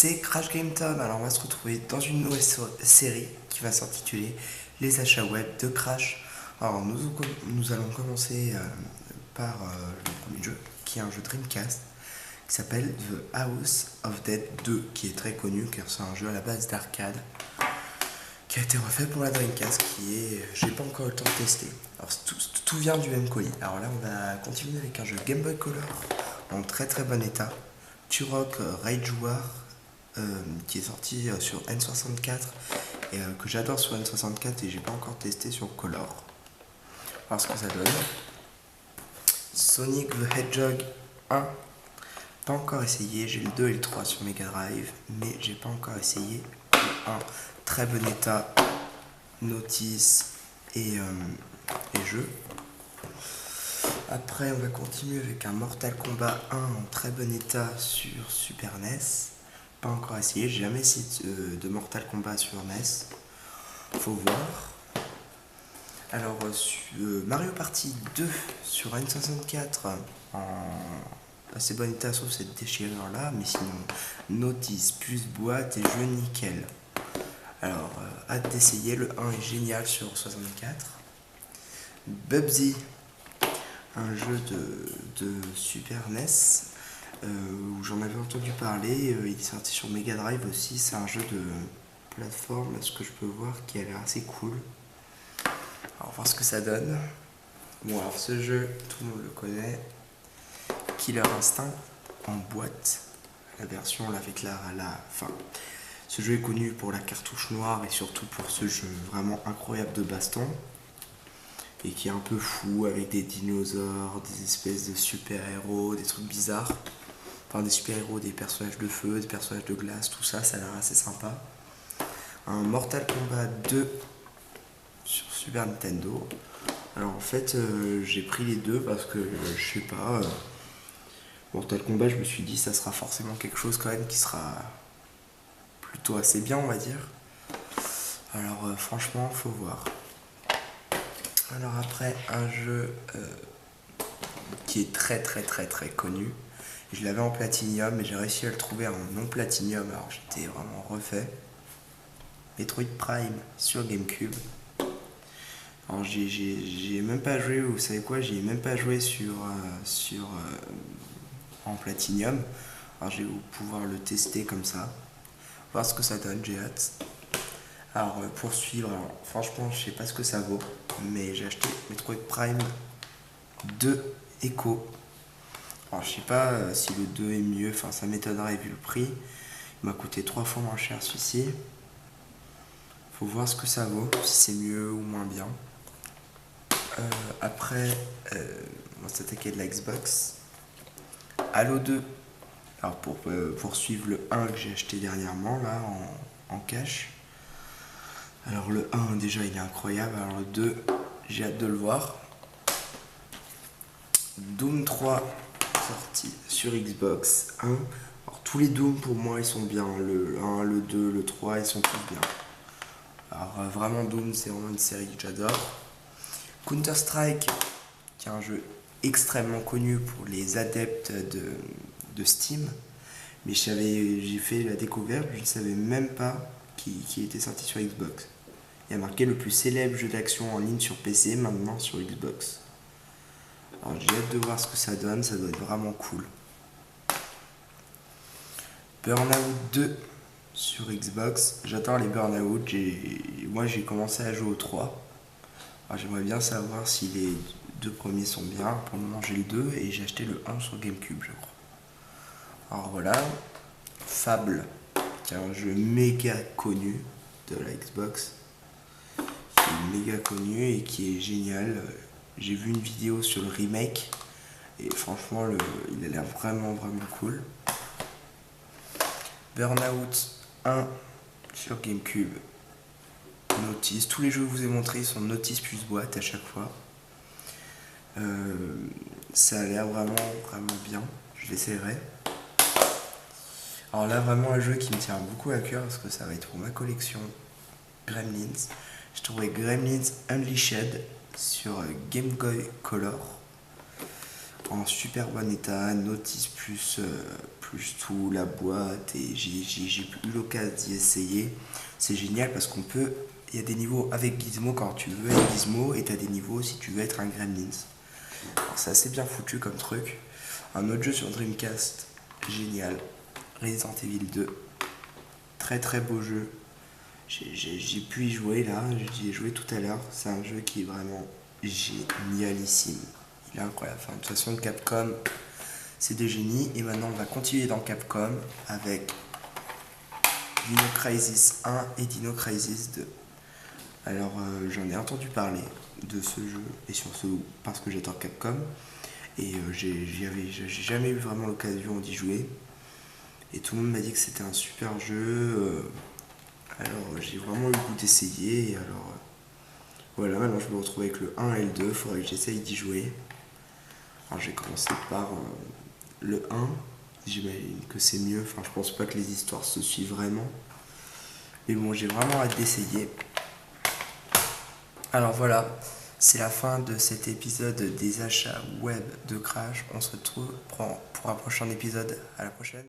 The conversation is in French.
c'est Crash Game Time. Alors on va se retrouver dans une nouvelle série qui va s'intituler Les achats web de Crash. Alors nous allons commencer par le premier jeu qui est un jeu Dreamcast qui s'appelle The House of Dead 2, qui est très connu car c'est un jeu à la base d'arcade qui a été refait pour la Dreamcast, j'ai pas encore eu le temps de tester. Alors tout vient du même colis. Alors là on va continuer avec un jeu Game Boy Color en très très bon état, Turok Rage War, qui est sorti sur N64 et que j'adore sur N64 et j'ai pas encore testé sur Color. Alors ce que ça donne. Sonic the Hedgehog 1, pas encore essayé, j'ai le 2 et le 3 sur Mega Drive, mais j'ai pas encore essayé le 1. Très bon état, notice et jeu. Après on va continuer avec un Mortal Kombat 1 en très bon état sur Super NES. Pas encore essayé, j'ai jamais essayé de Mortal Kombat sur NES. Faut voir. Alors Mario Party 2 sur N64 en assez bon état sauf cette déchirure là, mais sinon notice plus boîte et jeu nickel. Alors hâte d'essayer, le 1 est génial sur 64. Bubsy, un jeu de Super NES où j'en avais entendu parler, il est sorti sur Mega Drive aussi, c'est un jeu de plateforme, ce que je peux voir, qui a l'air assez cool. Alors voir ce que ça donne. Bon alors ce jeu, tout le monde le connaît, Killer Instinct en boîte, la version là, avec enfin, ce jeu est connu pour la cartouche noire et surtout pour ce jeu vraiment incroyable de baston et qui est un peu fou avec des dinosaures, des espèces de super-héros, des trucs bizarres. Enfin des super-héros, des personnages de feu, des personnages de glace, tout ça, ça a l'air assez sympa. Un Mortal Kombat 2 sur Super Nintendo. Alors en fait j'ai pris les deux parce que je sais pas, Mortal Kombat, je me suis dit ça sera forcément quelque chose quand même qui sera plutôt assez bien, on va dire. Alors franchement faut voir. Alors après un jeu qui est très connu, je l'avais en platinium mais j'ai réussi à le trouver en non platinium, alors j'étais vraiment refait. Metroid Prime sur GameCube. Alors j'ai même pas joué, vous savez quoi, j'ai même pas joué en platinium. Alors je vais pouvoir le tester comme ça, voir ce que ça donne, j'ai hâte. Alors pour suivre, franchement je sais pas ce que ça vaut, mais j'ai acheté Metroid Prime 2 Echo. Alors je sais pas si le 2 est mieux, enfin ça m'étonnerait vu le prix. Il m'a coûté 3 fois moins cher celui-ci. Faut voir ce que ça vaut, si c'est mieux ou moins bien. Après, on va s'attaquer de la Xbox. Halo 2. Alors pour poursuivre le 1 que j'ai acheté dernièrement là en cash. Alors le 1 déjà il est incroyable, alors le 2 j'ai hâte de le voir. Doom 3 sorti sur Xbox 1. Alors tous les Doom pour moi ils sont bien, le 1, le 2, le 3 ils sont tous bien. Alors vraiment Doom c'est vraiment une série que j'adore. Counter-Strike, qui est un jeu extrêmement connu pour les adeptes de Steam, mais j'ai fait la découverte, je ne savais même pas qu'il était sorti sur Xbox. Il y a marqué le plus célèbre jeu d'action en ligne sur PC, maintenant sur Xbox. Alors j'ai hâte de voir ce que ça donne, ça doit être vraiment cool. Burnout 2 sur Xbox, j'adore les Burnout, moi j'ai commencé à jouer au 3. Alors j'aimerais bien savoir si les deux premiers sont bien. Pour le moment j'ai le 2 et j'ai acheté le 1 sur GameCube je crois. Alors voilà, Fable, qui est un jeu méga connu de la Xbox, qui est méga connu et qui est génial. J'ai vu une vidéo sur le remake et franchement il a l'air vraiment cool. Burnout 1 sur GameCube. Notice, tous les jeux que je vous ai montrés sont notice plus boîte à chaque fois. Ça a l'air vraiment bien, je l'essayerai. Alors là vraiment un jeu qui me tient beaucoup à cœur parce que ça va être pour ma collection Gremlins. J'ai trouvé Gremlins Unleashed sur Game Boy Color. en super bon état, notice plus tout, la boîte, et j'ai eu l'occasion d'y essayer. C'est génial parce qu'on peut, il y a des niveaux avec Gizmo quand tu veux être Gizmo, et t'as des niveaux si tu veux être un Gremlins. C'est assez bien foutu comme truc. Un autre jeu sur Dreamcast, génial, Resident Evil 2, très très beau jeu. J'ai pu y jouer là, j'y ai joué tout à l'heure. C'est un jeu qui est vraiment génialissime. Il est incroyable. Enfin, de toute façon, Capcom, c'est des génies. Et maintenant, on va continuer dans Capcom avec Dino Crisis 1 et Dino Crisis 2. Alors, j'en ai entendu parler de ce jeu, et surtout parce que j'adore Capcom. Et j'ai jamais eu vraiment l'occasion d'y jouer. Et tout le monde m'a dit que c'était un super jeu. Alors j'ai vraiment eu le goût d'essayer. Et alors voilà, maintenant je me retrouve avec le 1 et le 2. Il faudrait que j'essaye d'y jouer. Alors j'ai commencé par le 1. J'imagine que c'est mieux. Enfin, je pense pas que les histoires se suivent vraiment. Mais bon, j'ai vraiment hâte d'essayer. Alors voilà, c'est la fin de cet épisode des achats web de Crash. On se retrouve pour un prochain épisode. À la prochaine.